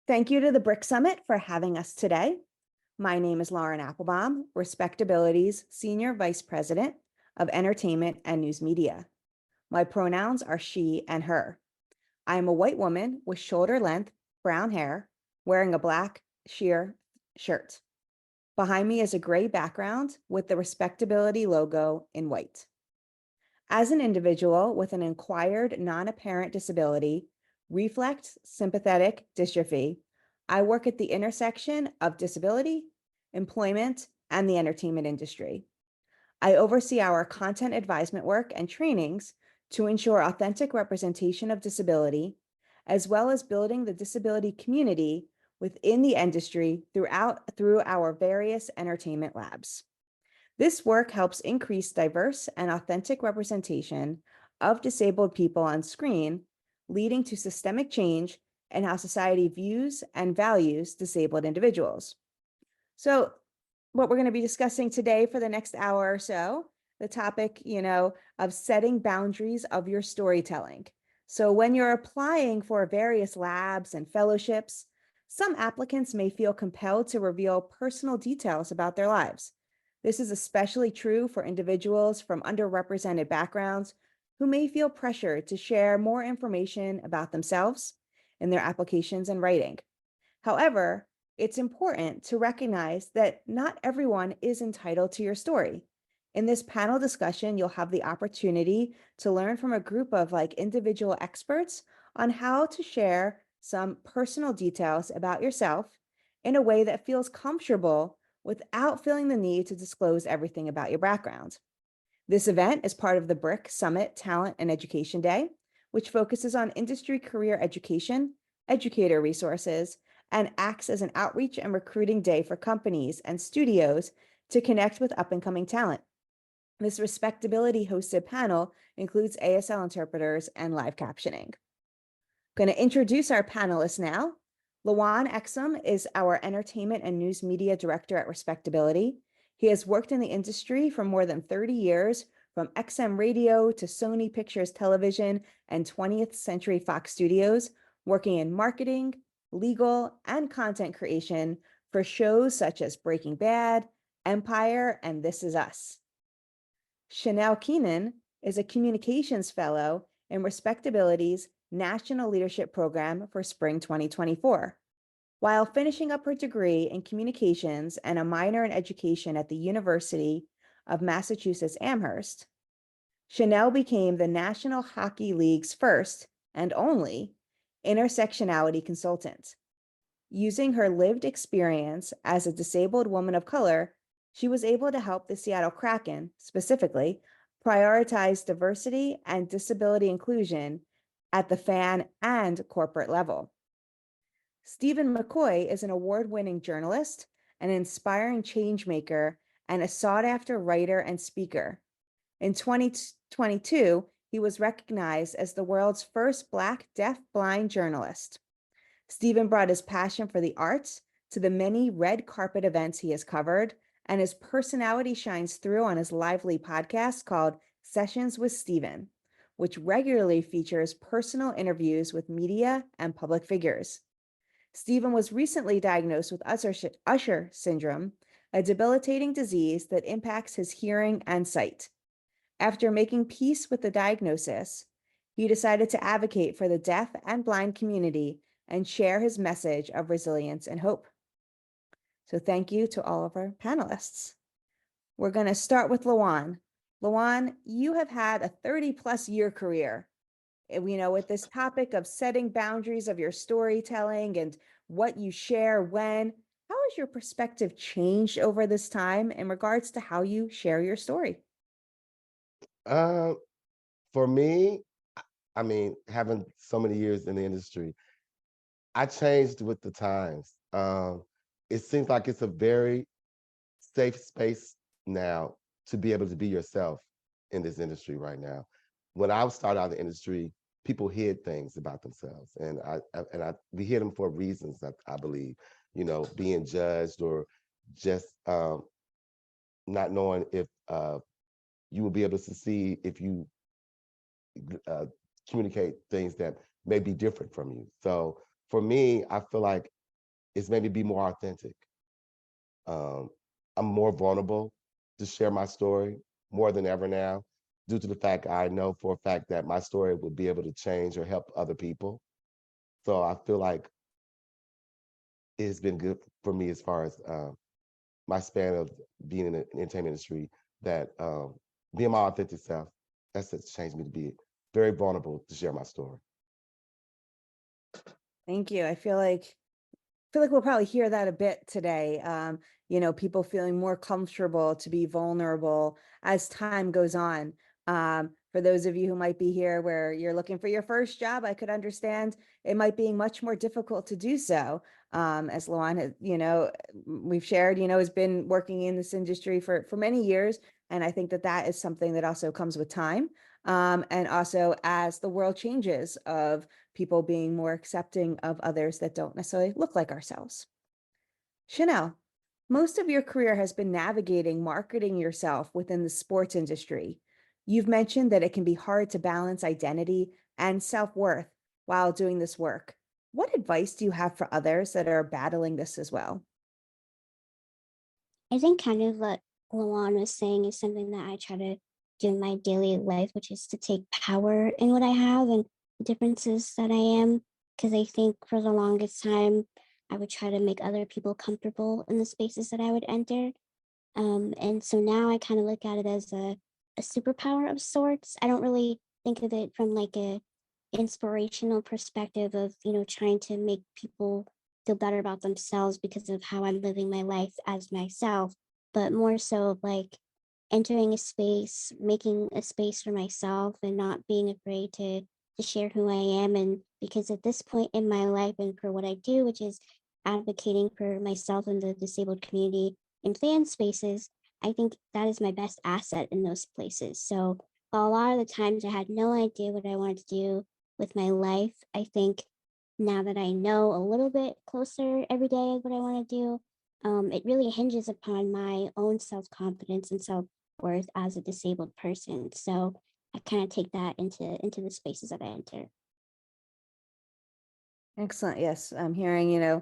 Thank you to the BRIC Summit for having us today. My name is Lawon Appelbaum, Respectability's Senior Vice President of Entertainment and News Media. My pronouns are she and her. I am a white woman with shoulder-length brown hair, wearing a black sheer shirt. Behind me is a gray background with the Respectability logo in white. As an individual with an acquired non-apparent disability, reflex sympathetic dystrophy, I work at the intersection of disability, employment, and the entertainment industry. I oversee our content advisement work and trainings to ensure authentic representation of disability, as well as building the disability community within the industry through our various entertainment labs. This work helps increase diverse and authentic representation of disabled people on screen, leading to systemic change in how society views and values disabled individuals. So what we're going to be discussing today for the next hour or so, the topic, of setting boundaries of your storytelling. So when you're applying for various labs and fellowships, some applicants may feel compelled to reveal personal details about their lives. This is especially true for individuals from underrepresented backgrounds who may feel pressured to share more information about themselves in their applications and writing. However, it's important to recognize that not everyone is entitled to your story. In this panel discussion, you'll have the opportunity to learn from a group of individual experts on how to share some personal details about yourself in a way that feels comfortable without feeling the need to disclose everything about your background. This event is part of the BRIC Summit Talent and Education Day, which focuses on industry career education, educator resources, and acts as an outreach and recruiting day for companies and studios to connect with up-and-coming talent. This Respectability-hosted panel includes ASL interpreters and live captioning. I'm going to introduce our panelists now. Lawon Exum is our Entertainment and News Media Director at Respectability. He has worked in the industry for more than 30 years, from XM Radio to Sony Pictures Television and 20th Century Fox Studios, working in marketing, legal, and content creation for shows such as Breaking Bad, Empire, and This Is Us. Keenan is a communications fellow in Respectability's National Leadership Program for Spring 2024. While finishing up her degree in communications and a minor in education at the University of Massachusetts Amherst, Chanel became the National Hockey League's first and only intersectionality consultant. Using her lived experience as a disabled woman of color, she was able to help the Seattle Kraken, specifically, prioritize diversity and disability inclusion at the fan and corporate level. Stephen McCoy is an award-winning journalist, an inspiring change maker, and a sought-after writer and speaker. In 2022, he was recognized as the world's first Black deaf-blind journalist. Stephen brought his passion for the arts to the many red carpet events he has covered, and his personality shines through on his lively podcast called Sessions with Stephen, which regularly features personal interviews with media and public figures. Stephen was recently diagnosed with Usher syndrome, a debilitating disease that impacts his hearing and sight. After making peace with the diagnosis, he decided to advocate for the deaf and blind community and share his message of resilience and hope. So thank you to all of our panelists. We're going to start with Lawon. Lawon, you have had a 30-plus year career, with this topic of setting boundaries of your storytelling and what you share when. How has your perspective changed over this time in regards to how you share your story? For me, having so many years in the industry, I changed with the times. It seems like it's a very safe space now to be able to be yourself in this industry right now. When I started out in the industry, people hid things about themselves, and we hid them for reasons that I believe, being judged or just not knowing if you will be able to succeed if you communicate things that may be different from you. So for me, I feel like it's maybe be more authentic. Um, I'm more vulnerable to share my story more than ever now, due to the fact I know for a fact that my story will be able to change or help other people. So I feel like it's been good for me as far as my span of being in the entertainment industry, that being my authentic self, that's what's changed me to be very vulnerable to share my story. Thank you. I feel like we'll probably hear that a bit today. People feeling more comfortable to be vulnerable as time goes on. For those of you who might be here where you're looking for your first job, I could understand it might be much more difficult to do so. As Lawon has, we've shared, has been working in this industry for many years. And I think that is something that also comes with time. And also as the world changes of people being more accepting of others that don't necessarily look like ourselves. Chanel, most of your career has been navigating marketing yourself within the sports industry. You've mentioned that it can be hard to balance identity and self-worth while doing this work. What advice do you have for others that are battling this as well? I think kind of what Lawon was saying is something that I try to do in my daily life, which is to take power in what I have and the differences that I am. Because I think for the longest time, I would try to make other people comfortable in the spaces that I would enter. And so now I kind of look at it as a superpower of sorts. I don't really think of it from like a inspirational perspective of, trying to make people feel better about themselves because of how I'm living my life as myself, but more so of like entering a space, making a space for myself and not being afraid to share who I am. And because at this point in my life and for what I do, which is advocating for myself and the disabled community in fan spaces, I think that is my best asset in those places. So a lot of the times I had no idea what I wanted to do with my life. I think now that I know a little bit closer every day of what I want to do, it really hinges upon my own self confidence and self worth as a disabled person. So I kind of take that into the spaces that I enter. Excellent. Yes, I'm hearing, the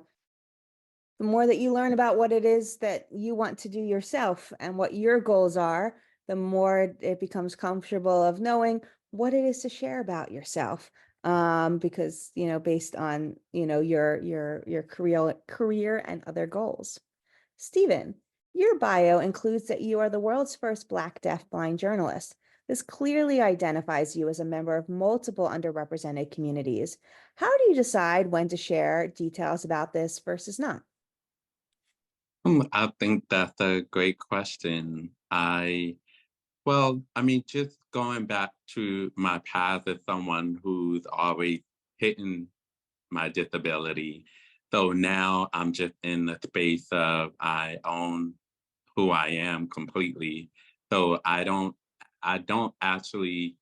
more that you learn about what it is that you want to do yourself and what your goals are, the more it becomes comfortable of knowing what it is to share about yourself. Because, based on, your career and other goals. Stephen, your bio includes that you are the world's first Black deafblind journalist. This clearly identifies you as a member of multiple underrepresented communities. How do you decide when to share details about this versus not? I think that's a great question. I mean, just going back to my past as someone who's always hidden my disability. So now I'm just in the space of I own who I am completely. So I don't actually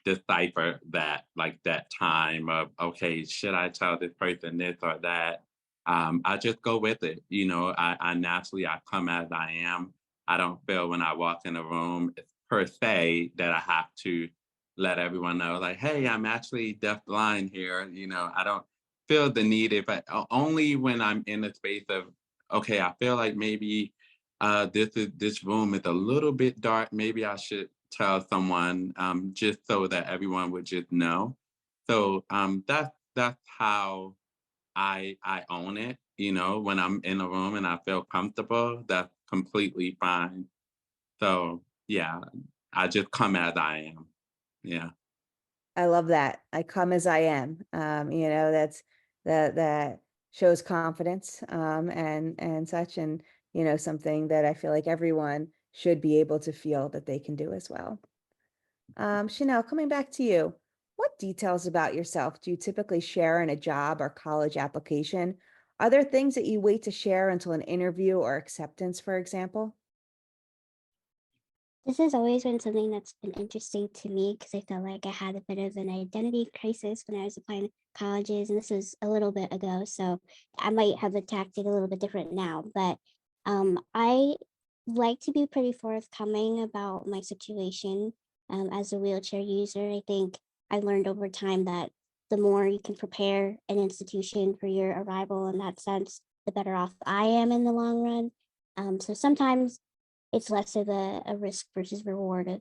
decipher that, like that time of, okay, should I tell this person this or that? I just go with it. I naturally, I come as I am. I don't feel when I walk in a room per se that I have to let everyone know, like, hey, I'm actually deafblind here. I don't feel the need, if only when I'm in a space of, okay, I feel like maybe this room is a little bit dark. Maybe I should tell someone, just so that everyone would just know. So that's how I own it. When I'm in a room and I feel comfortable, that's completely fine. So yeah, I just come as I am. Yeah. I love that. I come as I am. That shows confidence, and such, and something that I feel like everyone should be able to feel that they can do as well. Chanel, coming back to you, what details about yourself do you typically share in a job or college application? Are there things that you wait to share until an interview or acceptance, for example? This has always been something that's been interesting to me because I felt like I had a bit of an identity crisis when I was applying to colleges, and this was a little bit ago, so I might have attacked it a little bit different now. But I like to be pretty forthcoming about my situation as a wheelchair user. I think I learned over time that the more you can prepare an institution for your arrival in that sense, the better off I am in the long run. So sometimes it's less of a risk versus reward of,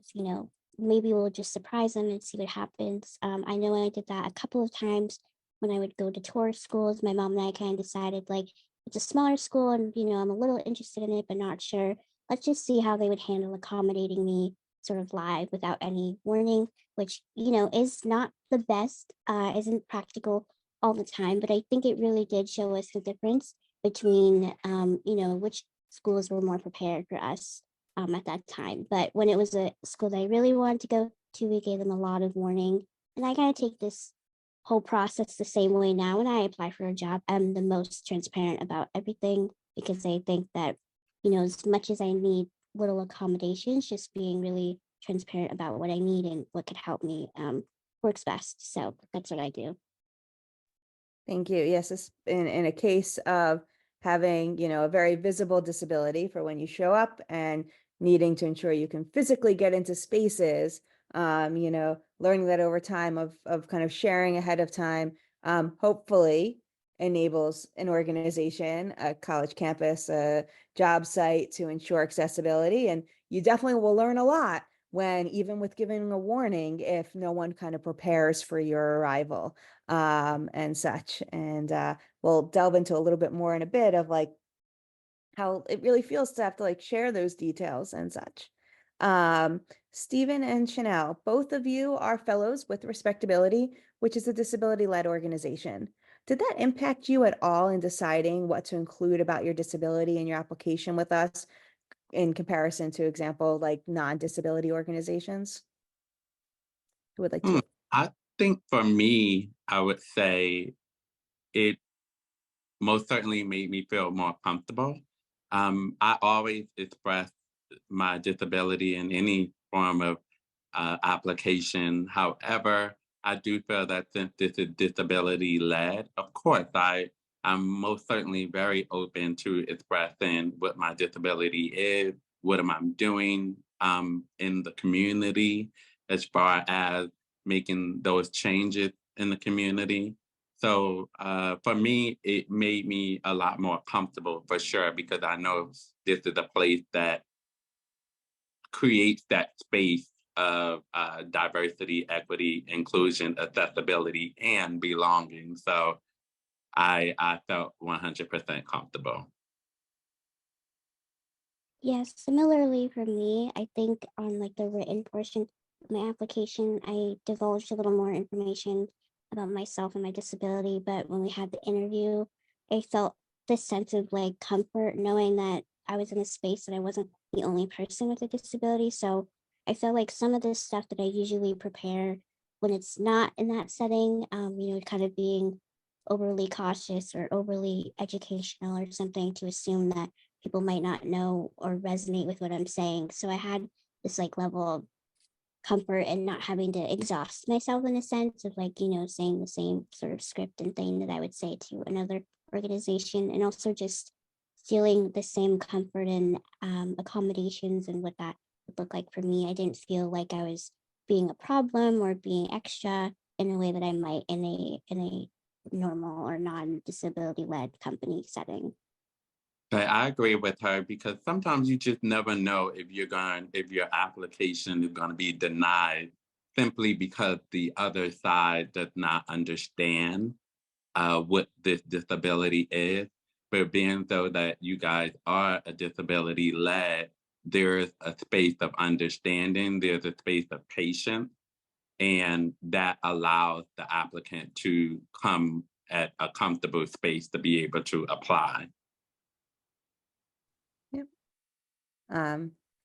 maybe we'll just surprise them and see what happens. I know I did that a couple of times when I would go to tour schools. My mom and I kind of decided like it's a smaller school and, I'm a little interested in it, but not sure. Let's just see how they would handle accommodating me sort of live without any warning, which, is not the best, isn't practical all the time. But I think it really did show us the difference between, which schools were more prepared for us at that time. But when it was a school that I really wanted to go to, we gave them a lot of warning. And I kind of take this whole process the same way now. When I apply for a job, I'm the most transparent about everything because I think that, as much as I need little accommodations, just being really transparent about what I need and what could help me works best. So that's what I do. Thank you. Yes, in a case of having, a very visible disability for when you show up and needing to ensure you can physically get into spaces, learning that over time of kind of sharing ahead of time, hopefully enables an organization, a college campus, a job site to ensure accessibility. And you definitely will learn a lot when, even with giving a warning, if no one kind of prepares for your arrival and such. And we'll delve into a little bit more in a bit of like how it really feels to have to like share those details and such. Stephen and Chanel, both of you are fellows with Respectability, which is a disability-led organization. Did that impact you at all in deciding what to include about your disability in your application with us in comparison to, example, like non-disability organizations? Who would like to? I think for me, I would say it most certainly made me feel more comfortable. I always express my disability in any form of application. However, I do feel that since this is disability led, of course, I'm most certainly very open to expressing what my disability is, what am I doing in the community as far as making those changes in the community. So for me, it made me a lot more comfortable for sure, because I know this is a place that creates that space of diversity, equity, inclusion, accessibility, and belonging. So I felt 100% comfortable. Yes, similarly for me, I think on like the written portion of my application, I divulged a little more information about myself and my disability. But when we had the interview, I felt this sense of like comfort knowing that I was in a space that I wasn't the only person with a disability. So I felt like some of the stuff that I usually prepare when it's not in that setting, kind of being overly cautious or overly educational or something to assume that people might not know or resonate with what I'm saying. So I had this like level of comfort and not having to exhaust myself in a sense of like, saying the same sort of script and thing that I would say to another organization. And also just feeling the same comfort and accommodations and what that would look like for me. I didn't feel like I was being a problem or being extra in a way that I might in a normal or non-disability led company setting. But I agree with her, because sometimes you just never know if if your application is going to be denied simply because the other side does not understand what this disability is. But being so that you guys are a disability led, there's a space of understanding, there's a space of patience, and that allows the applicant to come at a comfortable space to be able to apply.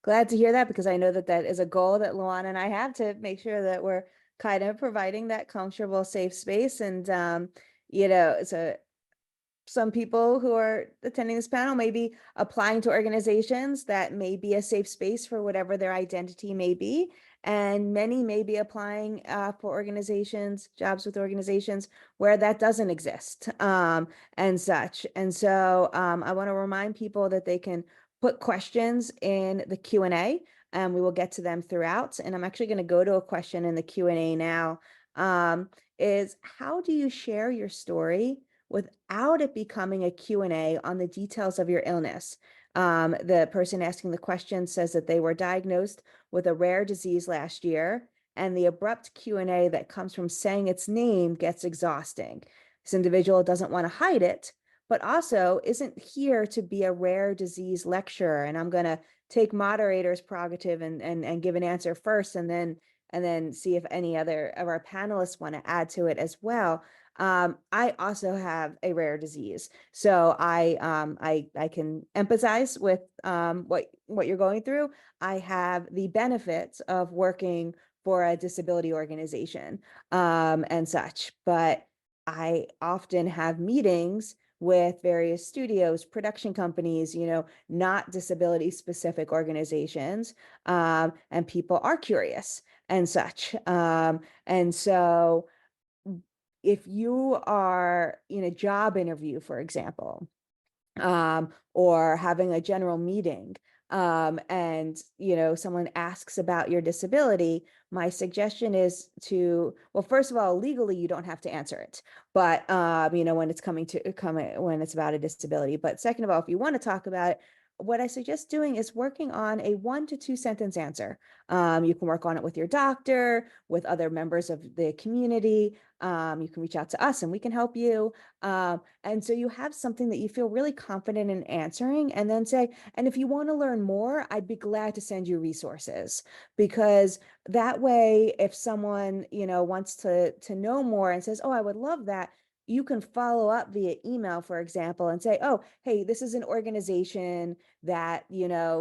Glad to hear that, because I know that that is a goal that Lawon and I have, to make sure that we're kind of providing that comfortable, safe space. And, so some people who are attending this panel may be applying to organizations that may be a safe space for whatever their identity may be. And many may be applying for organizations, jobs with organizations where that doesn't exist and such. And so I want to remind people that they can put questions in the Q&A, and we will get to them throughout. And I'm actually going to go to a question in the Q&A now. is how do you share your story without it becoming a Q&A on the details of your illness? The person asking the question says that they were diagnosed with a rare disease last year, and the abrupt Q&A that comes from saying its name gets exhausting. This individual doesn't want to hide it, but also isn't here to be a rare disease lecturer. And I'm going to take moderator's prerogative and give an answer first, and then see if any other of our panelists want to add to it as well. I also have a rare disease, so I can empathize with what you're going through. I have the benefits of working for a disability organization and such, but I often have meetings with various studios, production companies, not disability specific organizations, and people are curious and such. And so if you are in a job interview, for example, or having a general meeting, and someone asks about your disability, my suggestion is well, first of all, legally you don't have to answer it, but when it's about a disability. But second of all, if you want to talk about it, what I suggest doing is working on a 1 to 2 sentence answer. You can work on it with your doctor, with other members of the community. You can reach out to us and we can help you. And so you have something that you feel really confident in answering, and then say, and if you want to learn more, I'd be glad to send you resources, because that way, if someone, wants to know more and says, oh, I would love that, you can follow up via email, for example, and say, oh, hey, this is an organization that,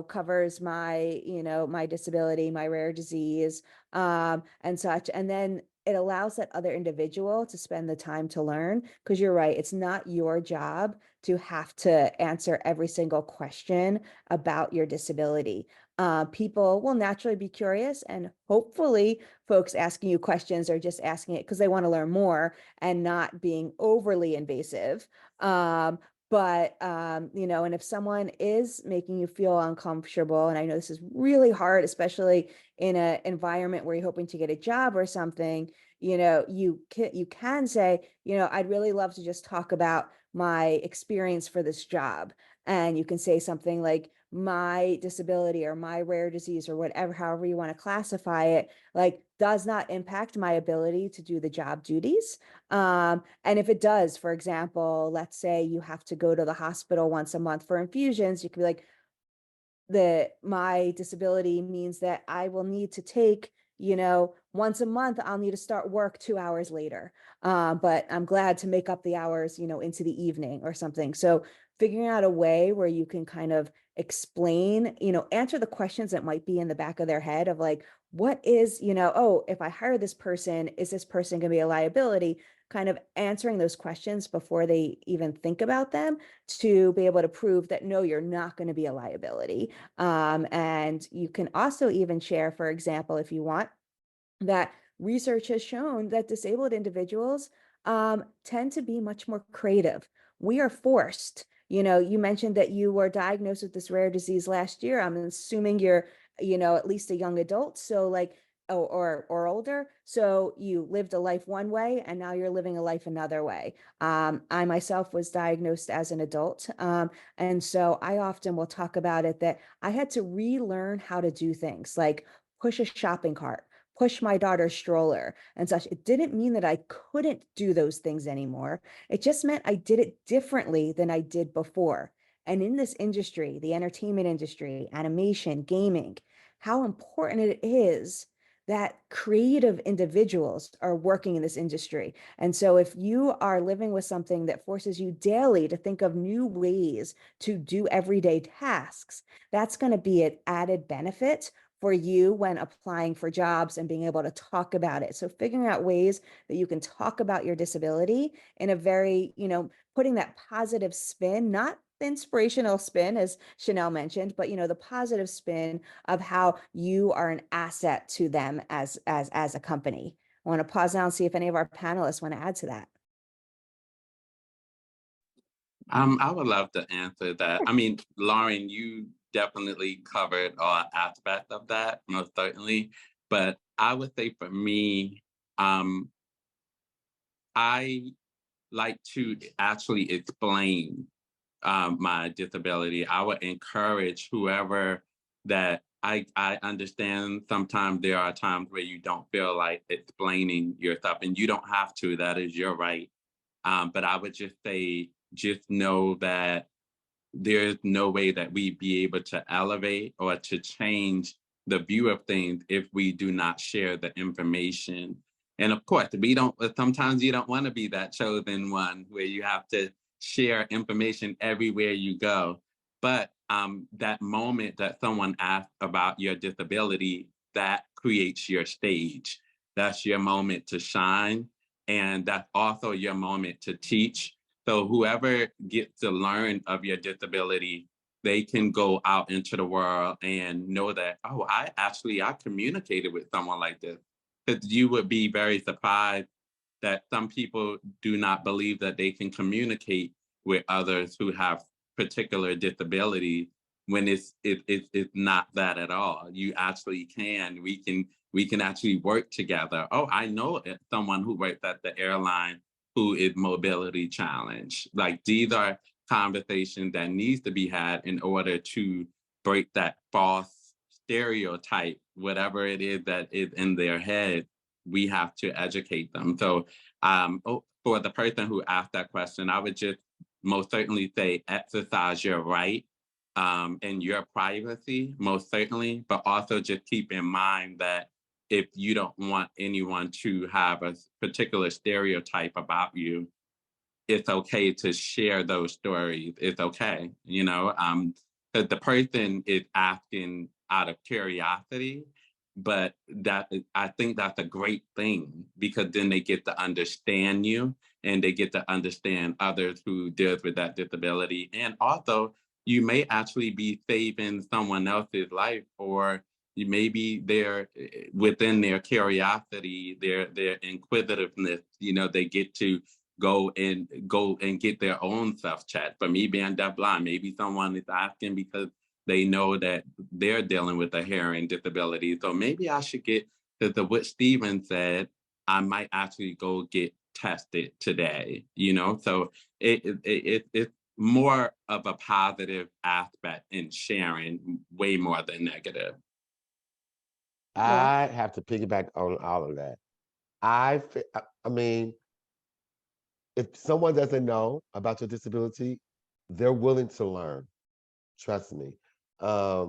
covers my, my disability, my rare disease, and such. And then it allows that other individual to spend the time to learn, because you're right, it's not your job to have to answer every single question about your disability. People will naturally be curious, and hopefully folks asking you questions are just asking it because they want to learn more and not being overly invasive. And if someone is making you feel uncomfortable, and I know this is really hard, especially in an environment where you're hoping to get a job or something, you can say, I'd really love to just talk about my experience for this job. And you can say something like, my disability or my rare disease or whatever, however you want to classify it, like, does not impact my ability to do the job duties. And if it does, for example, let's say you have to go to the hospital once a month for infusions, you can be like, my disability means that I will need to take, once a month, I'll need to start work 2 hours later. But I'm glad to make up the hours, into the evening or something. So figuring out a way where you can kind of explain, answer the questions that might be in the back of their head of like, what is, oh, if I hire this person, is this person going to be a liability? Kind of answering those questions before they even think about them, to be able to prove that, no, you're not going to be a liability. And you can also even share, for example, if you want, that research has shown that disabled individuals tend to be much more creative. We are forced. You mentioned that you were diagnosed with this rare disease last year. I'm assuming you're, at least a young adult. So like, or older. So you lived a life one way and now you're living a life another way. I myself was diagnosed as an adult. And so I often will talk about it that I had to relearn how to do things like push a shopping cart, push my daughter's stroller and such. It didn't mean that I couldn't do those things anymore. It just meant I did it differently than I did before. And in this industry, the entertainment industry, animation, gaming, how important it is that creative individuals are working in this industry. And so if you are living with something that forces you daily to think of new ways to do everyday tasks, that's going to be an added benefit for you when applying for jobs and being able to talk about it. So figuring out ways that you can talk about your disability in a very, putting that positive spin, not the inspirational spin, as Chanel mentioned, but the positive spin of how you are an asset to them as a company. I want to pause now and see if any of our panelists want to add to that. I would love to answer that. I mean, Lauren, you definitely covered all aspects of that, most certainly. But I would say for me, I like to actually explain my disability. I would encourage whoever that I understand sometimes there are times where you don't feel like explaining yourself, and you don't have to. That is your right. But I would just say, just know that there's no way that we be able to elevate or to change the view of things if we do not share the information. And of course, we don't, sometimes you don't want to be that chosen one where you have to share information everywhere you go. But that moment that someone asks about your disability, that creates your stage. That's your moment to shine. And that's also your moment to teach. So whoever gets to learn of your disability, they can go out into the world and know that, oh, I communicated with someone like this. Because you would be very surprised that some people do not believe that they can communicate with others who have particular disabilities when it's not that at all. You actually can. We can actually work together. Oh, I know someone who works at the airline who is mobility challenged. Like, these are conversations that needs to be had in order to break that false stereotype, whatever it is that is in their head. We have to educate them. So for the person who asked that question, I would just most certainly say exercise your right and your privacy, most certainly, but also just keep in mind that if you don't want anyone to have a particular stereotype about you, it's okay to share those stories. It's okay, you know, because the person is asking out of curiosity, but I think that's a great thing, because then they get to understand you and they get to understand others who deals with that disability. And also, you may actually be saving someone else's life, or maybe they're within their curiosity, their inquisitiveness, you know, they get to go and get their own self-check. For me being deafblind, maybe someone is asking because they know that they're dealing with a hearing disability. So maybe I should get, because what Stephen said, I might actually go get tested today, you know? So it's more of a positive aspect in sharing, way more than negative. I have to piggyback on all of that. I mean, if someone doesn't know about your disability, they're willing to learn. Trust me. I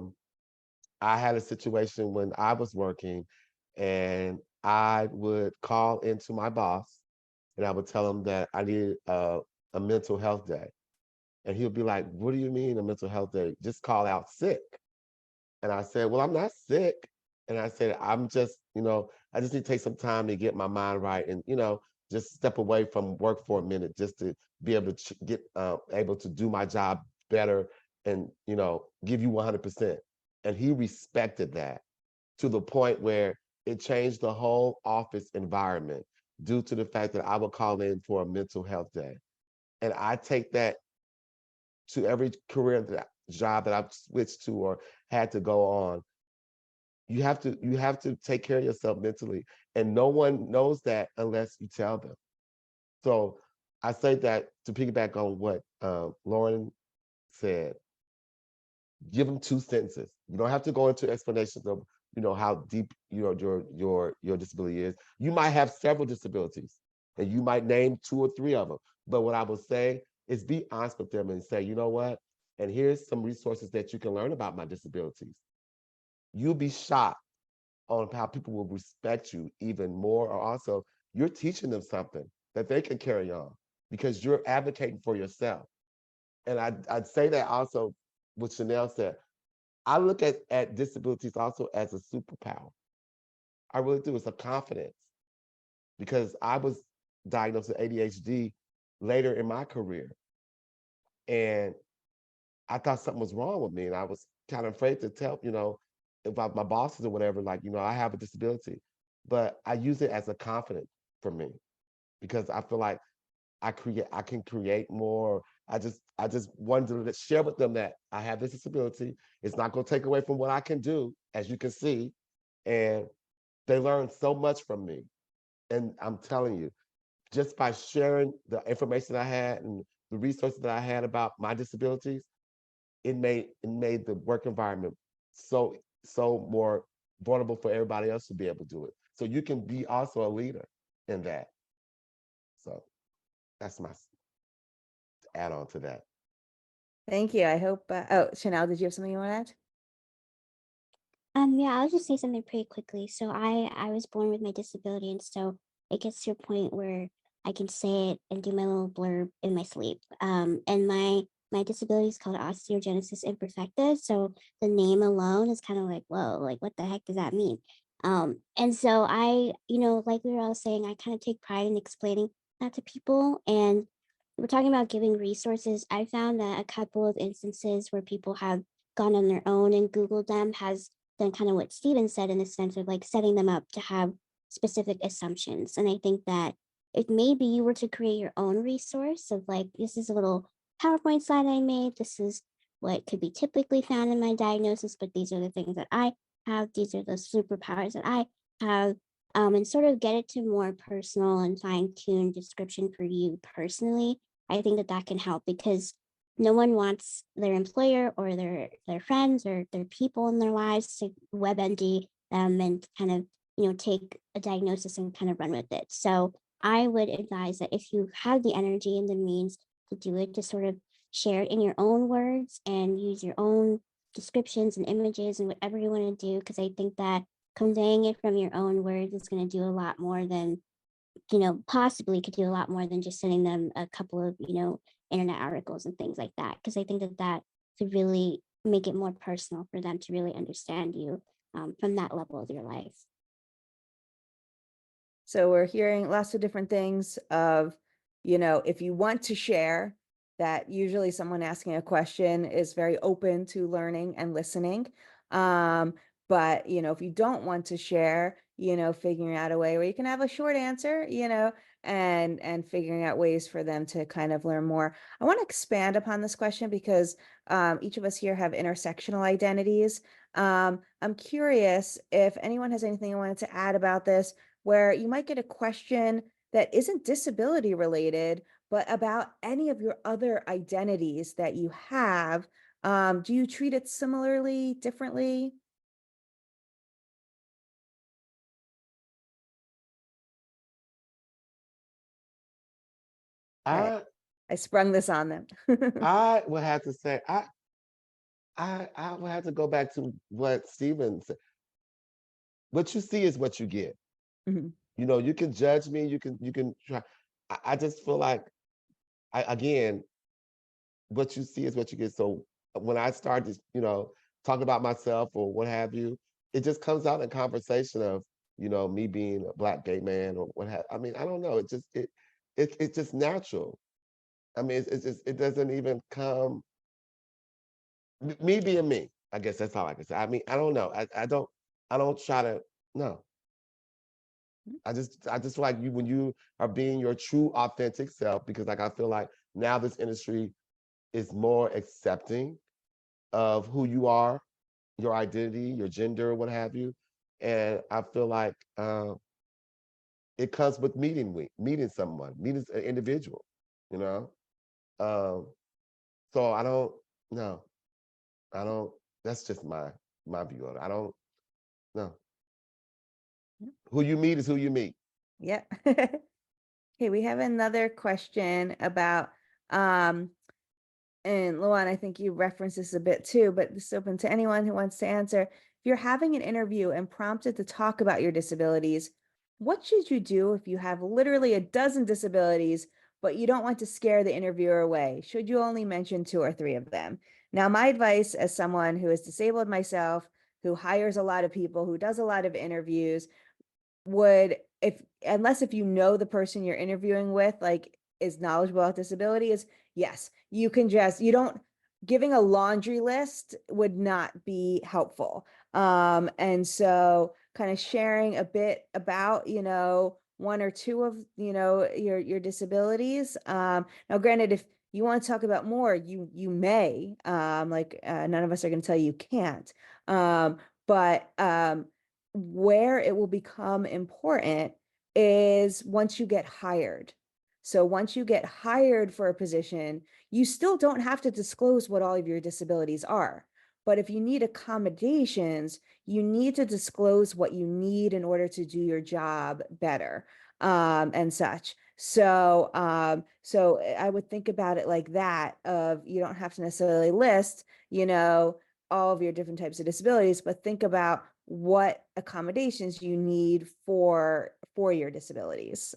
had a situation when I was working, and I would call into my boss and I would tell him that I needed a mental health day. And he'll be like, "What do you mean a mental health day? Just call out sick." And I said, "Well, I'm not sick." And I said, "I'm just, I just need to take some time to get my mind right and, just step away from work for a minute just to be able to get able to do my job better and, give you 100%." And he respected that to the point where it changed the whole office environment due to the fact that I would call in for a mental health day. And I take that to every job that I've switched to or had to go on. You have to take care of yourself mentally, and no one knows that unless you tell them. So I say that to piggyback on what Lawon said. Give them 2 sentences. You don't have to go into explanations of how deep your disability is. You might have several disabilities, and you might name 2 or 3 of them. But what I will say is be honest with them and say, "You know what? And here's some resources that you can learn about my disabilities." You'll be shocked on how people will respect you even more. Or also, you're teaching them something that they can carry on because you're advocating for yourself. And I'd say that also what Chanel said. I look at disabilities also as a superpower. I really do. It's a confidence, because I was diagnosed with ADHD later in my career. And I thought something was wrong with me. And I was kind of afraid to tell, about my bosses or whatever, like, I have a disability. But I use it as a confidence for me, because I feel like I can create more. I just wanted to share with them that I have this disability. It's not going to take away from what I can do, as you can see. And they learned so much from me. And I'm telling you, just by sharing the information I had and the resources that I had about my disabilities, it made the work environment so more vulnerable for everybody else to be able to do it. So you can be also a leader in that. So that's my add on to that. Thank you. I hope, oh, Chanel, did you have something you want to add? Yeah, I'll just say something pretty quickly. So I was born with my disability, and so it gets to a point where I can say it and do my little blurb in my sleep. And my disability is called osteogenesis imperfecta. So the name alone is kind of like, whoa, like what the heck does that mean? And so I, like we were all saying, I kind of take pride in explaining that to people. And we're talking about giving resources. I found that a couple of instances where people have gone on their own and Googled them has done kind of what Steven said, in the sense of like setting them up to have specific assumptions. And I think that if maybe you were to create your own resource of like, this is a little PowerPoint slide I made, this is what could be typically found in my diagnosis, but these are the things that I have, these are the superpowers that I have, and sort of get it to more personal and fine-tuned description for you personally. I think that that can help, because no one wants their employer or their friends or their people in their lives to WebMD them and kind of take a diagnosis and kind of run with it. So I would advise that if you have the energy and the means to do it, to sort of share it in your own words and use your own descriptions and images and whatever you want to do, because I think that conveying it from your own words is going to do a lot more than possibly could do a lot more than just sending them a couple of internet articles and things like that, because I think that that could really make it more personal for them to really understand you from that level of your life. So we're hearing lots of different things of, if you want to share, that usually someone asking a question is very open to learning and listening. But, if you don't want to share, figuring out a way where you can have a short answer, and figuring out ways for them to kind of learn more. I want to expand upon this question because each of us here have intersectional identities. I'm curious if anyone has anything I wanted to add about this, where you might get a question that isn't disability related, but about any of your other identities that you have. Do you treat it similarly, differently? I I sprung this on them. I would have to say I would have to go back to what Steven said. What you see is what you get. Mhm. You can judge me, you can try. I just feel like again, what you see is what you get. So when I start to, talk about myself or what have you, it just comes out in conversation of, me being a Black gay man or what have. I mean, I don't know. It's just natural. I mean, it's just, it doesn't even come. Me being me. I guess that's all I can say. I mean, I don't know. I don't try to. No. I just feel like when you are being your true authentic self, because like I feel like now this industry is more accepting of who you are, your identity, your gender, what have you. And I feel like it comes with meeting someone, meeting an individual, you know? So I don't, no, I don't, that's just my view on it. I don't, no. Who you meet is who you meet. Yeah. Okay, we have another question about, and Lawon, I think you referenced this a bit too, but this is open to anyone who wants to answer. If you're having an interview and prompted to talk about your disabilities, what should you do if you have literally a dozen disabilities, but you don't want to scare the interviewer away? Should you only mention 2 or 3 of them? Now, my advice as someone who is disabled myself, who hires a lot of people, who does a lot of interviews, would, unless if you know the person you're interviewing with like is knowledgeable about disability, is yes, you can just, you don't, giving a laundry list would not be helpful. And so kind of sharing a bit about 1 or 2 of your disabilities. Now granted, if you want to talk about more, you may, none of us are going to tell you can't, but where it will become important is once you get hired. So once you get hired for a position, you still don't have to disclose what all of your disabilities are. But if you need accommodations, you need to disclose what you need in order to do your job better, and such. So, so I would think about it like that, of you don't have to necessarily list, all of your different types of disabilities, but think about what accommodations you need for your disabilities.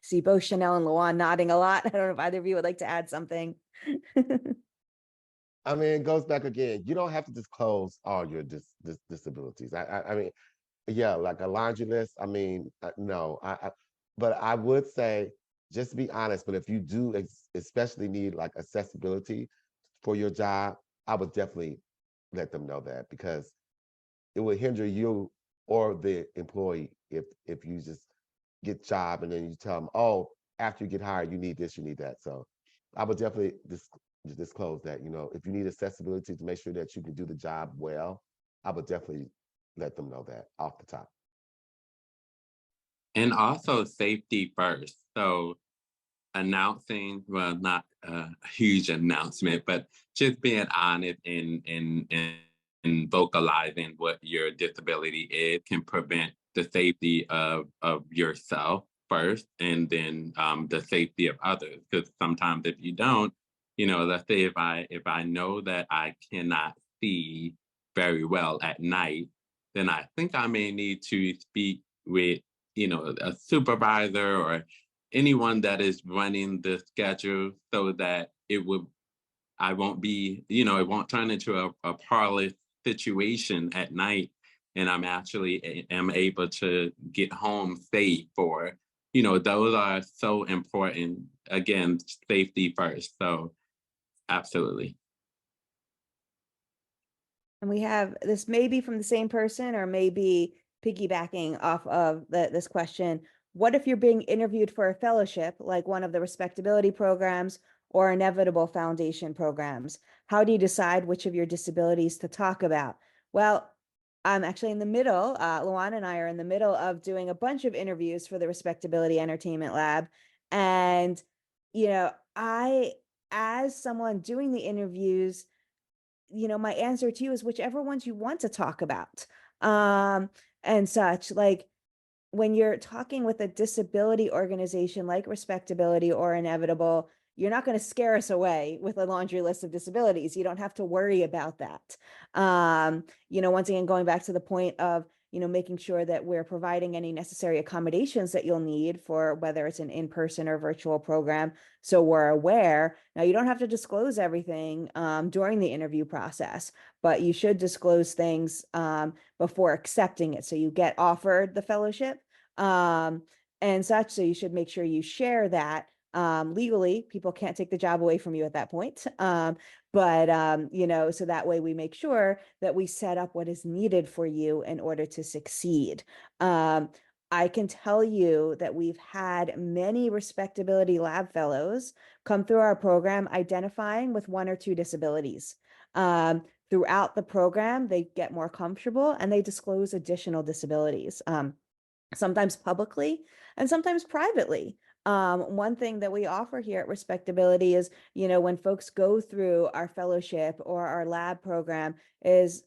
See both Chanel and Lawon nodding a lot. I don't know if either of you would like to add something. I mean, it goes back again. You don't have to disclose all your disabilities. I mean, yeah, like a laundry list. I mean, no. But I would say, just be honest. But if you do especially need like accessibility for your job, I would definitely let them know that, because it would hinder you or the employee if you just get job and then you tell them, oh, after you get hired, you need this, you need that. So I would definitely disclose that. If you need accessibility to make sure that you can do the job well, I would definitely let them know that off the top. And also safety first. So announcing, well, not a huge announcement, but just being honest and vocalizing what your disability is can prevent the safety of yourself first, and then the safety of others. Because sometimes if you don't, let's say if I know that I cannot see very well at night, then I think I may need to speak with a supervisor or anyone that is running the schedule, so that I won't be, it won't turn into a parlor situation at night, and I'm actually am able to get home safe. Or, those are so important. Again, safety first. So absolutely. And we have this maybe from the same person, or maybe piggybacking off of this question. What if you're being interviewed for a fellowship, like one of the respectability programs or inevitable foundation programs? How do you decide which of your disabilities to talk about? Well, I'm actually in the middle, Lawon and I are in the middle of doing a bunch of interviews for the Respectability Entertainment Lab. And, as someone doing the interviews, my answer to you is whichever ones you want to talk about, and such. Like, when you're talking with a disability organization like Respectability or Inevitable, you're not going to scare us away with a laundry list of disabilities. You don't have to worry about that. Once again, going back to the point of, making sure that we're providing any necessary accommodations that you'll need for whether it's an in-person or virtual program, so we're aware. Now, you don't have to disclose everything during the interview process, but you should disclose things before accepting it. So you get offered the fellowship and such. So you should make sure you share that legally. People can't take the job away from you at that point. So that way we make sure that we set up what is needed for you in order to succeed. I can tell you that we've had many Respectability Lab fellows come through our program identifying with one or two disabilities. Throughout the program, they get more comfortable and they disclose additional disabilities, sometimes publicly and sometimes privately. One thing that we offer here at Respectability is, when folks go through our fellowship or our lab program, is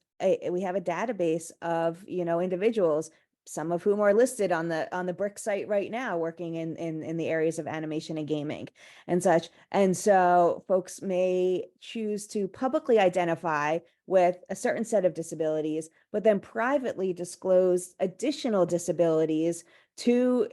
we have a database of, individuals, some of whom are listed on the BRIC site right now, working in the areas of animation and gaming and such. And so folks may choose to publicly identify with a certain set of disabilities, but then privately disclose additional disabilities to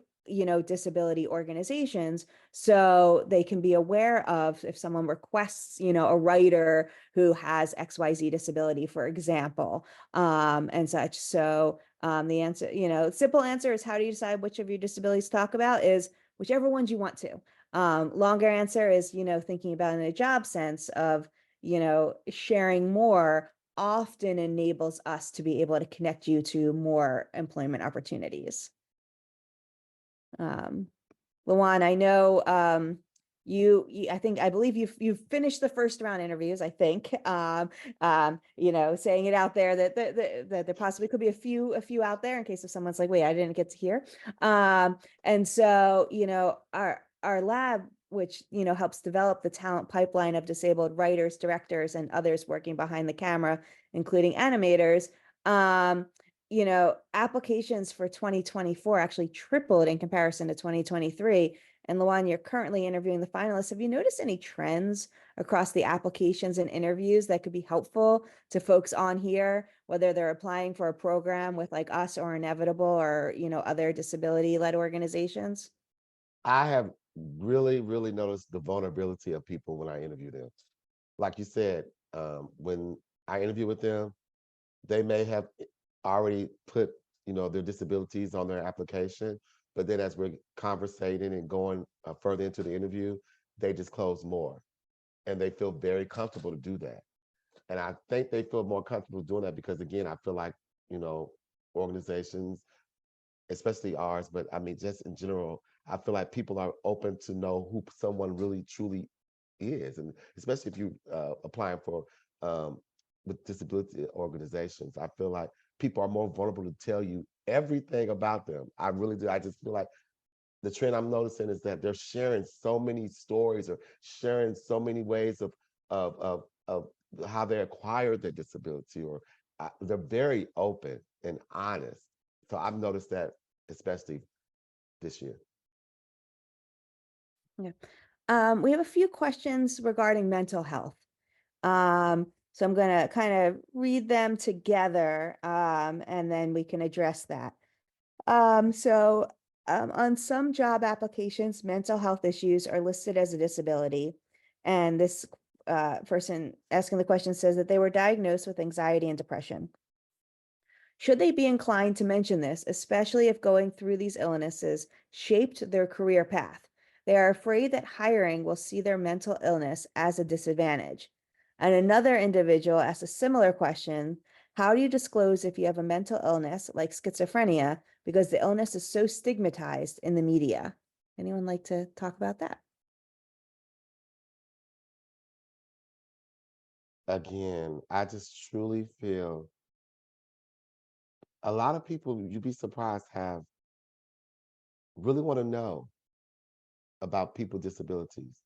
disability organizations, so they can be aware of if someone requests, a writer who has XYZ disability, for example, and such. So the answer, simple answer is, how do you decide which of your disabilities to talk about, is whichever ones you want to. Longer answer is, thinking about in a job sense of, sharing more often enables us to be able to connect you to more employment opportunities. Lawon, I know I believe you've finished the first round interviews, I think. Saying it out there that there possibly could be a few out there in case if someone's like, wait, I didn't get to hear. And so, our lab, which, helps develop the talent pipeline of disabled writers, directors, and others working behind the camera, including animators, applications for 2024 actually tripled in comparison to 2023. And Lawon, you're currently interviewing the finalists. Have you noticed any trends across the applications and interviews that could be helpful to folks on here, whether they're applying for a program with like us or Inevitable or, other disability-led organizations? I have really, really noticed the vulnerability of people when I interview them. Like you said, when I interview with them, they may have already put, their disabilities on their application, but then as we're conversating and going further into the interview, they disclose more, and they feel very comfortable to do that. And I think they feel more comfortable doing that because, again, I feel like, organizations, especially ours, but I mean, just in general, I feel like people are open to know who someone really truly is. And especially if you applying for with disability organizations, I feel like people are more vulnerable to tell you everything about them. I really do. I just feel like the trend I'm noticing is that they're sharing so many stories or sharing so many ways of how they acquired their disability, or they're very open and honest. So I've noticed that, especially this year. Yeah. We have a few questions regarding mental health. So I'm going to kind of read them together, and then we can address that. On some job applications, mental health issues are listed as a disability. And this person asking the question says that they were diagnosed with anxiety and depression. Should they be inclined to mention this, especially if going through these illnesses shaped their career path? They are afraid that hiring will see their mental illness as a disadvantage. And another individual asked a similar question: how do you disclose if you have a mental illness like schizophrenia, because the illness is so stigmatized in the media? Anyone like to talk about that? Again, I just truly feel a lot of people, you'd be surprised, really want to know about people's disabilities,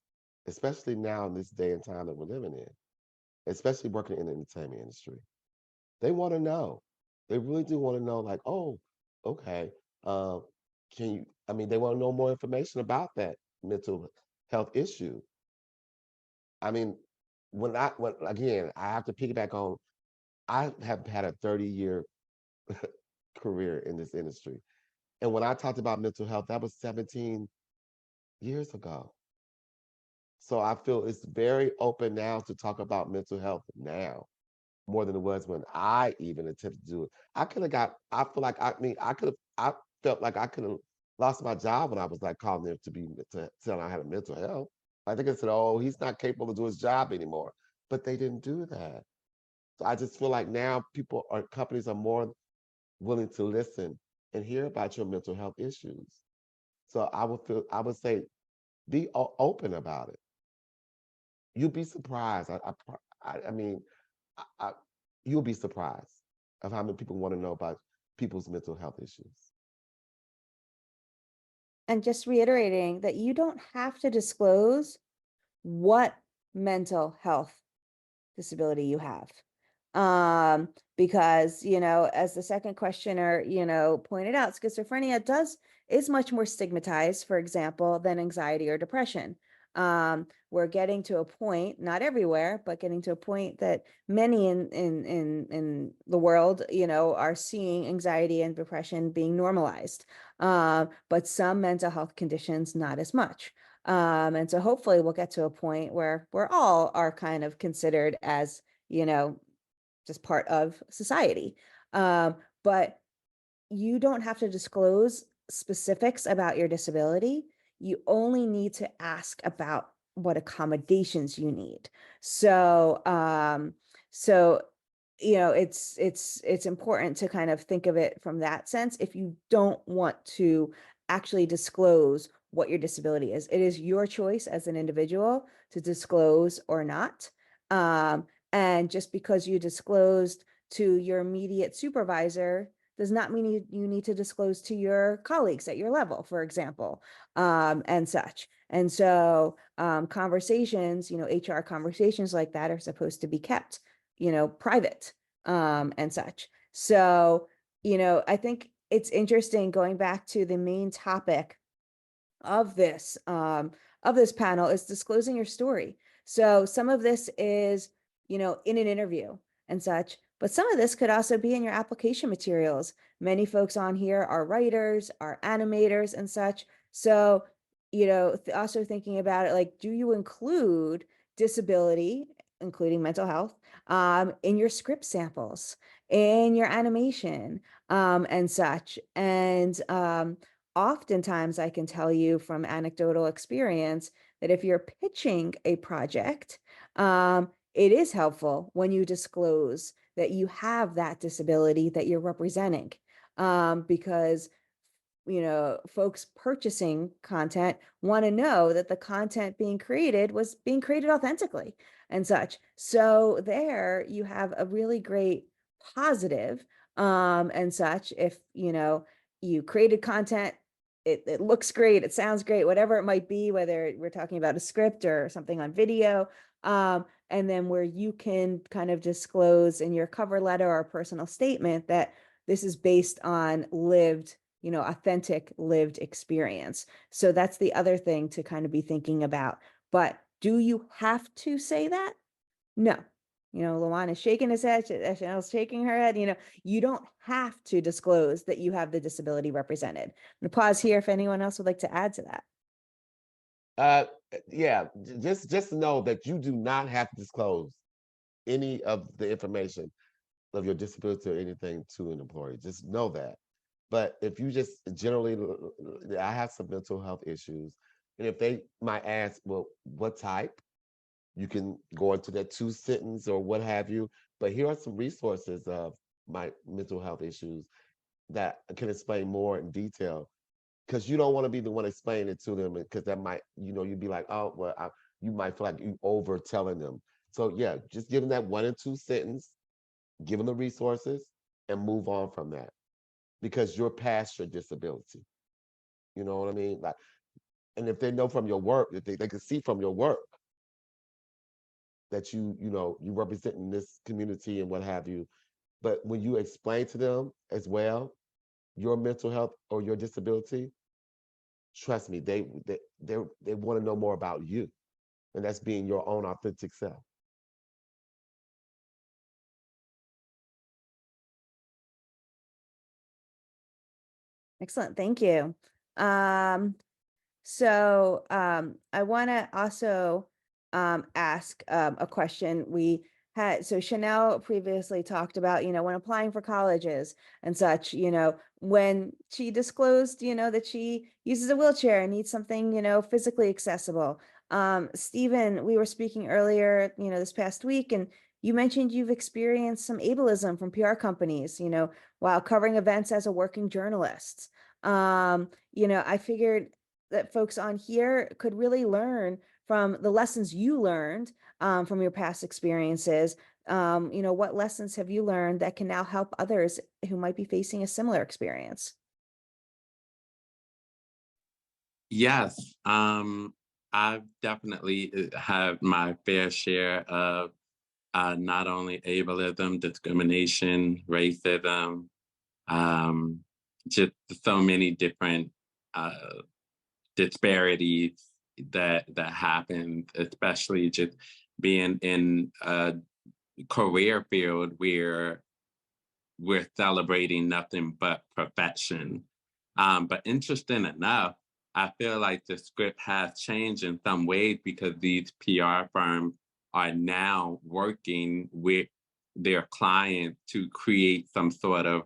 especially now in this day and time that we're living in, especially working in the entertainment industry. They want to know. They really do want to know, like, oh, okay. Can you, I mean, they want to know more information about that mental health issue. I mean, when again, I have to piggyback on, I have had a 30-year career in this industry. And when I talked about mental health, that was 17 years ago. So I feel it's very open now to talk about mental health now, more than it was when I even attempted to do it. I feel like, I felt like I could have lost my job when I was like calling them to tell I had a mental health. I think I said, oh, he's not capable of doing his job anymore. But they didn't do that. So I just feel like now companies are more willing to listen and hear about your mental health issues. So I would say, be open about it. You'd be surprised. I mean, I, you'll be surprised of how many people want to know about people's mental health issues. And just reiterating that you don't have to disclose what mental health disability you have. Because, as the second questioner, pointed out, schizophrenia is much more stigmatized, for example, than anxiety or depression. We're getting to a point, not everywhere, but getting to a point that many in the world, are seeing anxiety and depression being normalized. But some mental health conditions, not as much. And so hopefully we'll get to a point where all are kind of considered as, just part of society. But you don't have to disclose specifics about your disability. You only need to ask about what accommodations you need. So, it's important to kind of think of it from that sense. If you don't want to actually disclose what your disability is, it is your choice as an individual to disclose or not. And just because you disclosed to your immediate supervisor does not mean you need to disclose to your colleagues at your level, for example, and such. And so conversations, HR conversations like that are supposed to be kept, private and such. So, I think it's interesting going back to the main topic of this panel is disclosing your story. So some of this is, in an interview and such, but some of this could also be in your application materials. Many folks on here are writers, are animators and such. So, also thinking about it, like, do you include disability, including mental health, in your script samples, in your animation, and such? And oftentimes I can tell you from anecdotal experience that if you're pitching a project, it is helpful when you disclose that you have that disability that you're representing, because folks purchasing content want to know that the content being created was being created authentically and such. So there you have a really great positive and such. If you created content, it looks great, it sounds great, whatever it might be, whether we're talking about a script or something on video, and then where you can kind of disclose in your cover letter or personal statement that this is based on lived, authentic lived experience. So that's the other thing to kind of be thinking about. But do you have to say that? No. Lawon is shaking his head, Chanel's shaking her head. You don't have to disclose that you have the disability represented. I'm gonna pause here if anyone else would like to add to that. Yeah, just know that you do not have to disclose any of the information of your disability or anything to an employee. Just know that. But if you just generally, I have some mental health issues, and if they might ask, well, what type? You can go into that 2-sentence or what have you. But here are some resources of my mental health issues that can explain more in detail, because you don't want to be the one explaining it to them, because that might, you'd be like, oh, well, you might feel like you over telling them. So yeah, just give them that 1 and 2 sentence, give them the resources, and move on from that, because you're past your disability. You know what I mean? Like, and if they know from your work, if they can see from your work that you representing this community and what have you. But when you explain to them as well your mental health or your disability, trust me, they want to know more about you, and that's being your own authentic self. Excellent, thank you. So I want to also ask a question. So Chanel previously talked about, when applying for colleges and such, when she disclosed, that she uses a wheelchair and needs something, physically accessible. Stephen, we were speaking earlier, this past week, and you mentioned you've experienced some ableism from PR companies, while covering events as a working journalist. I figured that folks on here could really learn from the lessons you learned from your past experiences. What lessons have you learned that can now help others who might be facing a similar experience? Yes, I've definitely had my fair share of not only ableism, discrimination, racism, just so many different disparities that happen, especially just being in a career field where we're celebrating nothing but perfection. But interesting enough, I feel like the script has changed in some ways, because these PR firms are now working with their clients to create some sort of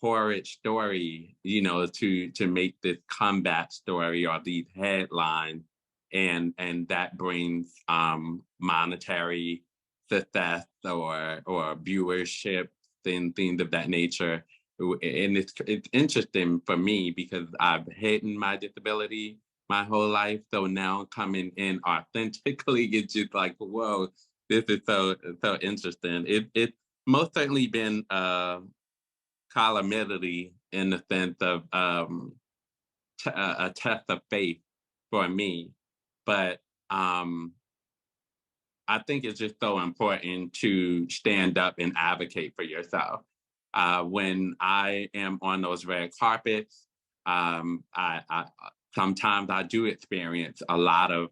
horrid story, to make this comeback story or these headlines, and that brings monetary success or viewership and things of that nature. And it's interesting for me, because I've hidden my disability my whole life. So now coming in authentically, it's just like, whoa, this is so interesting. It's most certainly been calamity in the sense of a test of faith for me. But I think it's just so important to stand up and advocate for yourself. When I am on those red carpets, I sometimes I do experience a lot of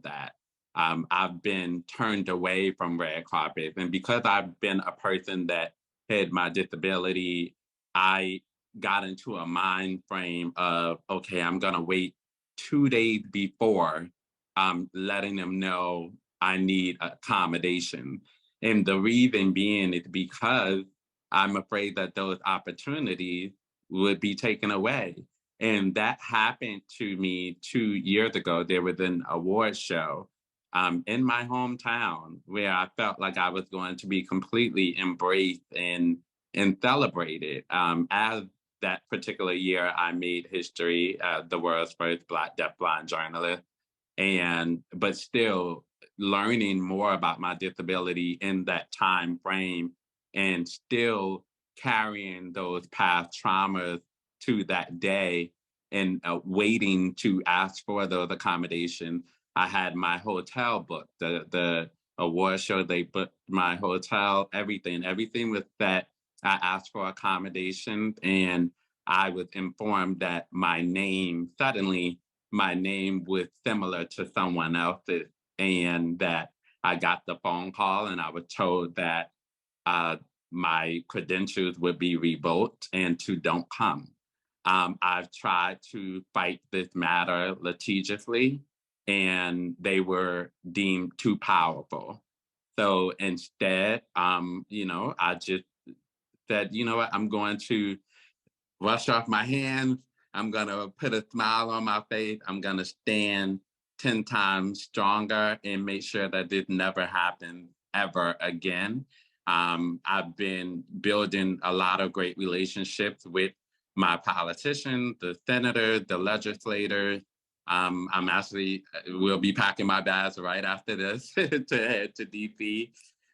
that. I've been turned away from red carpets, and because I've been a person that had my disability, I got into a mind frame of, okay, I'm gonna wait 2 days before letting them know I need accommodation. And the reason being is because I'm afraid that those opportunities would be taken away. And that happened to me 2 years ago. There was an award show in my hometown where I felt like I was going to be completely embraced and celebrated. As that particular year, I made history, the world's first Black deafblind journalist. But still learning more about my disability in that time frame and still carrying those past traumas to that day and waiting to ask for those accommodations. I had my hotel booked, the award show, they booked my hotel, everything was set. I asked for accommodations, and I was informed that my name was similar to someone else's, and that I got the phone call and I was told that my credentials would be revoked and to don't come. I've tried to fight this matter litigiously, and they were deemed too powerful. So instead, I just said, you know what, I'm going to wash off my hands. I'm going to put a smile on my face. I'm going to stand 10 times stronger and make sure that this never happens ever again. I've been building a lot of great relationships with my politicians, the senators, the legislators. I'm actually will be packing my bags right after this to head to DC.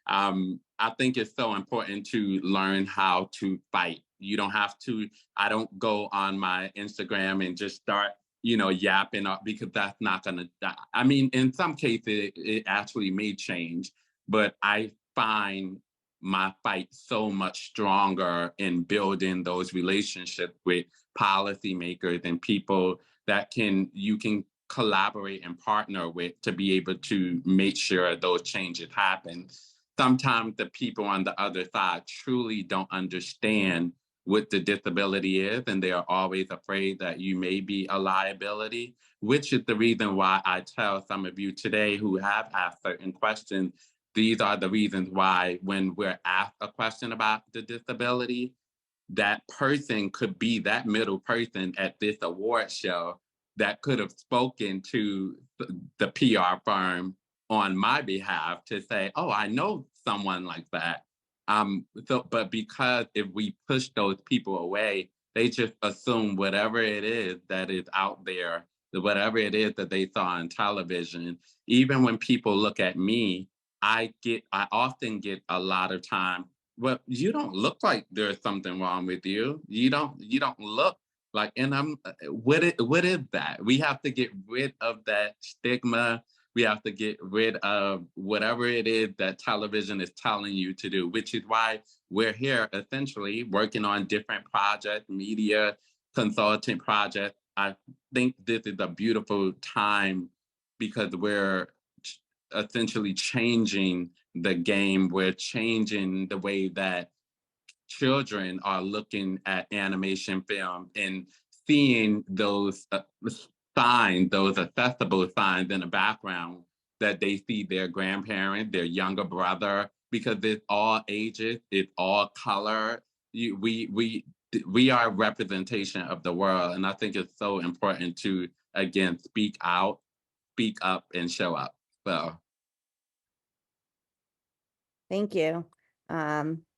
I think it's so important to learn how to fight. You don't have to, I don't go on my Instagram and just start, yapping up, because that's not gonna, I mean, in some cases it actually may change, but I find my fight so much stronger in building those relationships with policymakers and people that you can collaborate and partner with to be able to make sure those changes happen. Sometimes the people on the other side truly don't understand what the disability is, and they are always afraid that you may be a liability, which is the reason why I tell some of you today who have asked certain questions, these are the reasons why when we're asked a question about the disability, that person could be that middle person at this award show that could have spoken to the PR firm on my behalf to say, oh, I know someone like that. But because if we push those people away, they just assume whatever it is that is out there, whatever it is that they saw on television. Even when people look at me, I often get a lot of time, well, you don't look like there's something wrong with you. You don't look like, and I'm, what is that? We have to get rid of that stigma. We have to get rid of whatever it is that television is telling you to do, which is why we're here essentially working on different projects, media consultant projects. I think this is a beautiful time because we're essentially changing the game. We're changing the way that children are looking at animation film and seeing those signs, those accessible signs in the background that they see their grandparent, their younger brother, because it's all ages, it's all color. We are a representation of the world. And I think it's so important to, again, speak out, speak up, and show up. So. Thank you.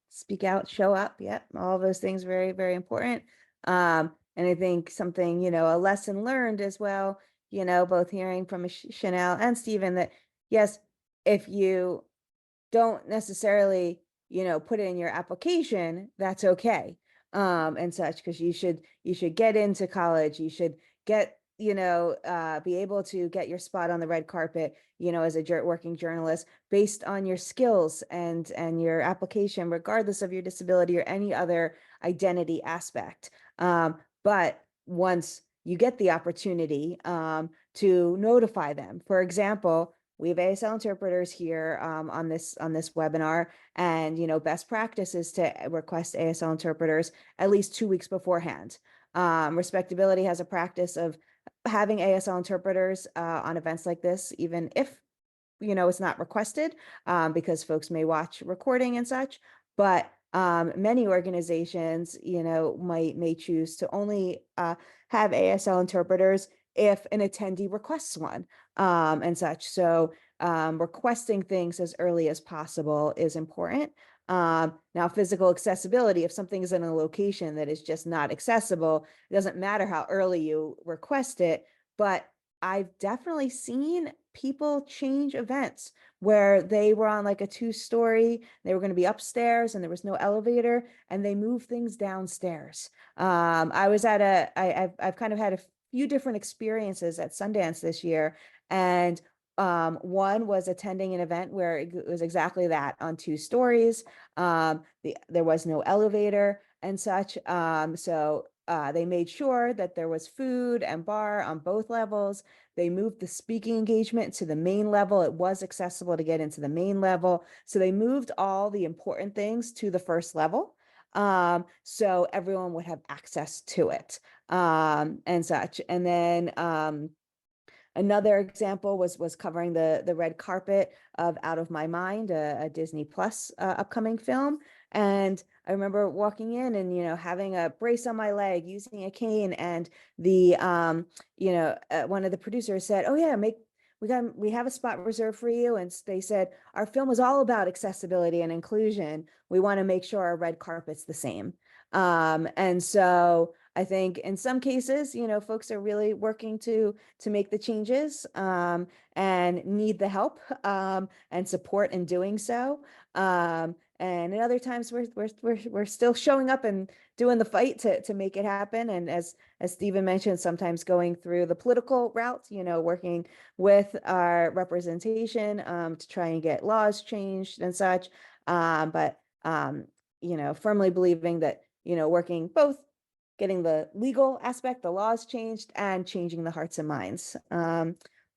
Speak out, show up. Yep. All those things very, very important. And I think something, a lesson learned as well, both hearing from Chanel and Stephen that, yes, if you don't necessarily, put it in your application, that's okay. And such, because you should get into college, you should get be able to get your spot on the red carpet, as a working journalist based on your skills and your application, regardless of your disability or any other identity aspect. But once you get the opportunity to notify them, for example, we have ASL interpreters here on this webinar, and best practice is to request ASL interpreters at least 2 weeks beforehand. Respectability has a practice of having ASL interpreters on events like this, even if it's not requested, because folks may watch recording and such. But many organizations, may choose to only have ASL interpreters if an attendee requests one, and such. So requesting things as early as possible is important. Now, physical accessibility, if something is in a location that is just not accessible, it doesn't matter how early you request it. But I've definitely seen people change events where they were on like a 2-story, they were going to be upstairs and there was no elevator, and they moved things downstairs. I was at I've kind of had a few different experiences at Sundance this year, and one was attending an event where it was exactly that, on 2 stories. There was no elevator and such. So they made sure that there was food and bar on both levels. They moved the speaking engagement to the main level. It was accessible to get into the main level. So they moved all the important things to the first level, so everyone would have access to it, and such. And then another example was covering the red carpet of Out of My Mind, a Disney Plus upcoming film. And I remember walking in and, having a brace on my leg, using a cane, and the, one of the producers said, "Oh yeah, we have a spot reserved for you." And they said, "Our film is all about accessibility and inclusion. We want to make sure our red carpet's the same." And so I think in some cases, folks are really working to make the changes, and need the help and support in doing so. And in other times, we're still showing up and doing the fight to make it happen. And as Stephen mentioned, sometimes going through the political route, working with our representation to try and get laws changed and such. But firmly believing that working both, getting the legal aspect, the laws changed, and changing the hearts and minds.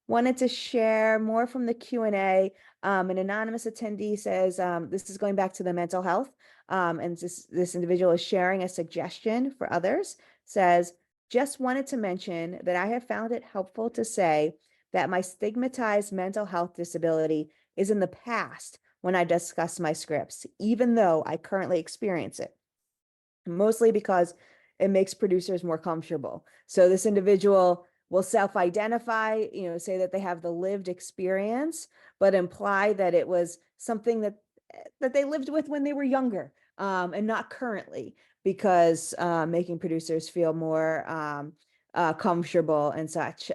Wanted to share more from the Q&A. An anonymous attendee says, this is going back to the mental health, and this individual is sharing a suggestion for others. Says, "Just wanted to mention that I have found it helpful to say that my stigmatized mental health disability is in the past when I discuss my scripts, even though I currently experience it, mostly because it makes producers more comfortable." So this individual will self-identify, say that they have the lived experience, but imply that it was something that they lived with when they were younger, and not currently, because making producers feel more comfortable and such.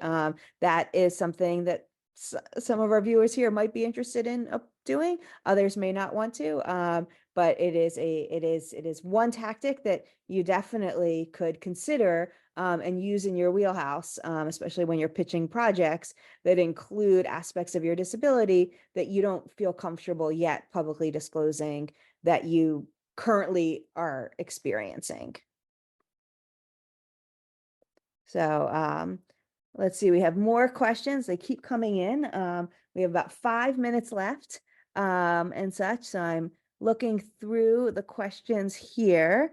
That is something that some of our viewers here might be interested in doing. Others may not want to. But it is one tactic that you definitely could consider and use in your wheelhouse, especially when you're pitching projects that include aspects of your disability that you don't feel comfortable yet publicly disclosing that you currently are experiencing. So let's see, we have more questions. They keep coming in. We have about 5 minutes left and such. So I'm looking through the questions here.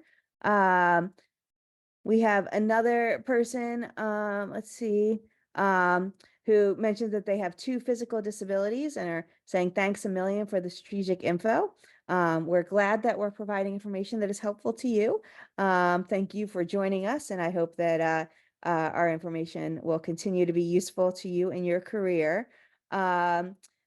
We have another person, let's see, who mentioned that they have 2 physical disabilities and are saying, "Thanks a million for the strategic info. We're glad that we're providing information that is helpful to you. Thank you for joining us, and I hope that our information will continue to be useful to you in your career."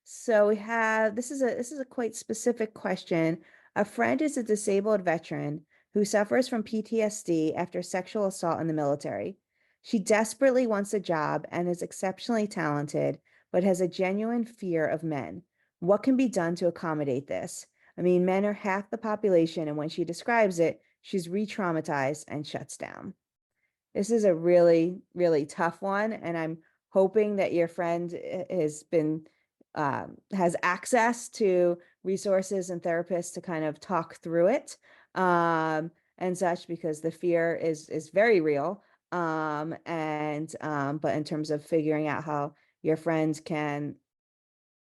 So we have, this is a quite specific question. "A friend is a disabled veteran who suffers from PTSD after sexual assault in the military. She desperately wants a job and is exceptionally talented, but has a genuine fear of men. What can be done to accommodate this? I mean, men are half the population, and when she describes it, she's re-traumatized and shuts down." this is a really, really tough one, and I'm hoping that your friend has been has access to resources and therapists to kind of talk through it and such, because the fear is very real. But in terms of figuring out how your friends can,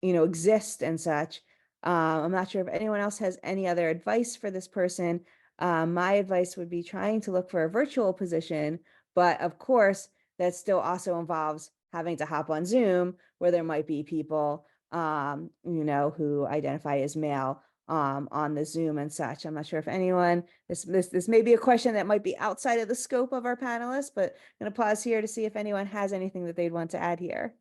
exist and such, I'm not sure if anyone else has any other advice for this person. My advice would be trying to look for a virtual position, but of course, that still also involves having to hop on Zoom where there might be people, who identify as male on the Zoom and such. I'm not sure if anyone, this may be a question that might be outside of the scope of our panelists, but I'm going to pause here to see if anyone has anything that they'd want to add here.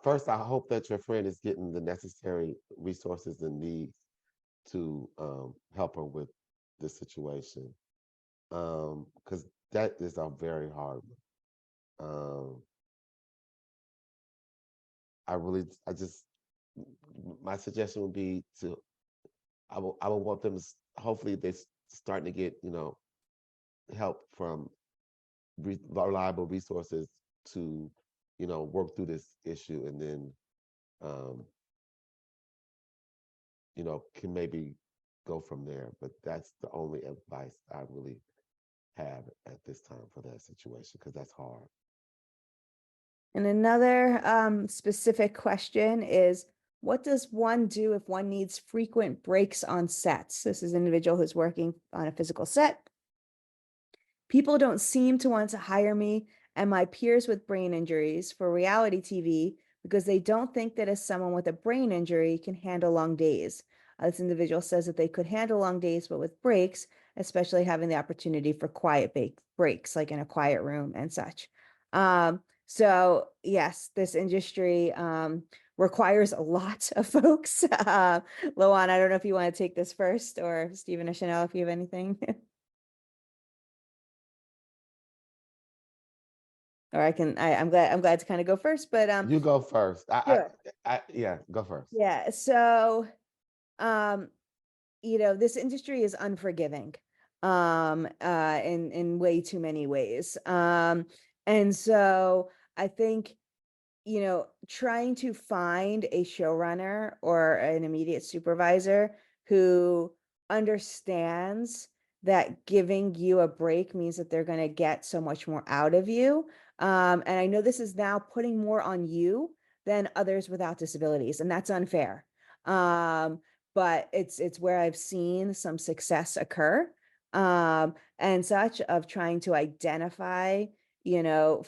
First, I hope that your friend is getting the necessary resources and needs to help her with the situation, because that is a very hard one. My suggestion would be I would want them to, hopefully they're starting to get, help from reliable resources to, work through this issue, and then, can maybe go from there. But that's the only advice I really have at this time for that situation, because that's hard. And another specific question is, what does one do if one needs frequent breaks on sets? This is an individual who's working on a physical set. People don't seem to want to hire me and my peers with brain injuries for reality TV because they don't think that as someone with a brain injury can handle long days. This individual says that they could handle long days, but with breaks, especially having the opportunity for quiet breaks, like in a quiet room and such. So yes, this industry requires a lot of folks. Lawon, I don't know if you want to take this first, or Stephen or Chanel, if you have anything. Or I'm glad to kind of go first, but You go first. sure. Yeah, go first. Yeah. So, this industry is unforgiving, in way too many ways. And so I think, trying to find a showrunner or an immediate supervisor who understands that giving you a break means that they're going to get so much more out of you. And I know this is now putting more on you than others without disabilities, and that's unfair. But it's where I've seen some success occur, and such, of trying to identify,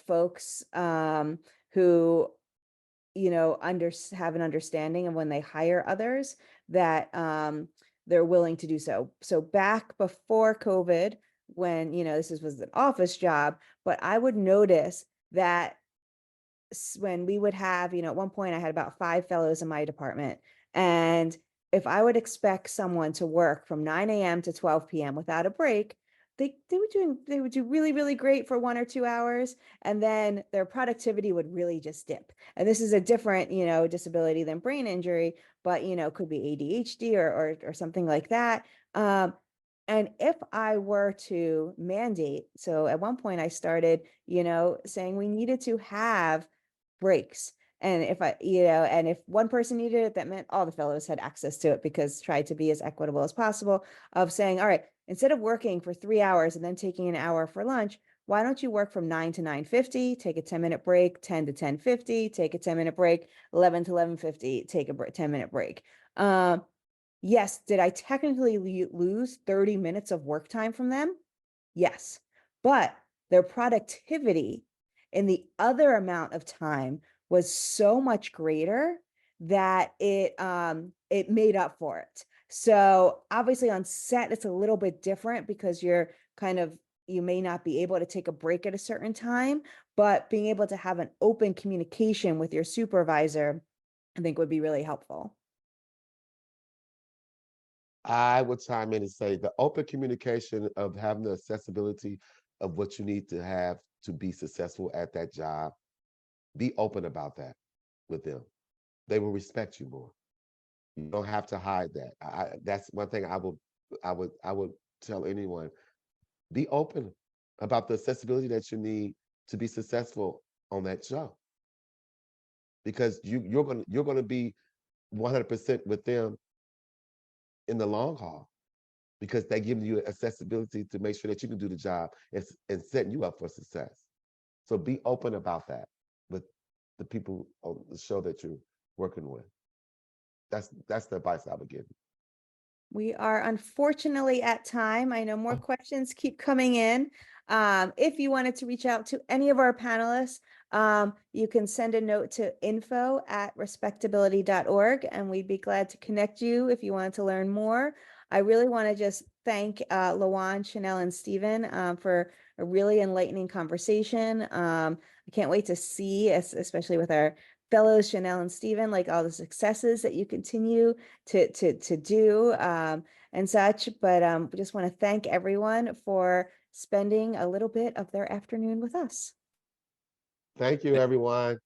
folks who, have an understanding of when they hire others that they're willing to do so. So back before COVID, when, this was an office job, but I would notice that when we would have, at one point I had about 5 fellows in my department. And if I would expect someone to work from 9 a.m. to 12 p.m. without a break, they would do really, really great for 1 or 2 hours. And then their productivity would really just dip. And this is a different, disability than brain injury, but, could be ADHD or something like that. And if I were to mandate, so at one point I started, saying we needed to have breaks. And if one person needed it, that meant all the fellows had access to it, because tried to be as equitable as possible, of saying, all right, instead of working for 3 hours and then taking an hour for lunch, why don't you work from 9 to 9:50, take a 10-minute break, 10 to 10:50, take a 10-minute break, 11 to 11:50, take a 10-minute break. Yes, did I technically lose 30 minutes of work time from them? Yes, but their productivity in the other amount of time was so much greater that it made up for it. So obviously on set, it's a little bit different, because you may not be able to take a break at a certain time, but being able to have an open communication with your supervisor, I think, would be really helpful. I would chime in and say the open communication of having the accessibility of what you need to have to be successful at that job. Be open about that with them. They will respect you more. You don't have to hide that. That's one thing I would tell anyone, be open about the accessibility that you need to be successful on that show. Because you're gonna be 100% with them in the long haul, because they give you accessibility to make sure that you can do the job and setting you up for success. So be open about that with the people on the show that you're working with. That's the advice I would give you. We are unfortunately at time. I know more questions keep coming in. If you wanted to reach out to any of our panelists, you can send a note to info@respectability.org, and we'd be glad to connect you if you wanted to learn more. I really want to just thank Lawon, Chanel, and Stephen for a really enlightening conversation. I can't wait to see, especially with our fellows, Chanel and Stephen, like all the successes that you continue to do and such. But we just want to thank everyone for spending a little bit of their afternoon with us. Thank you, everyone.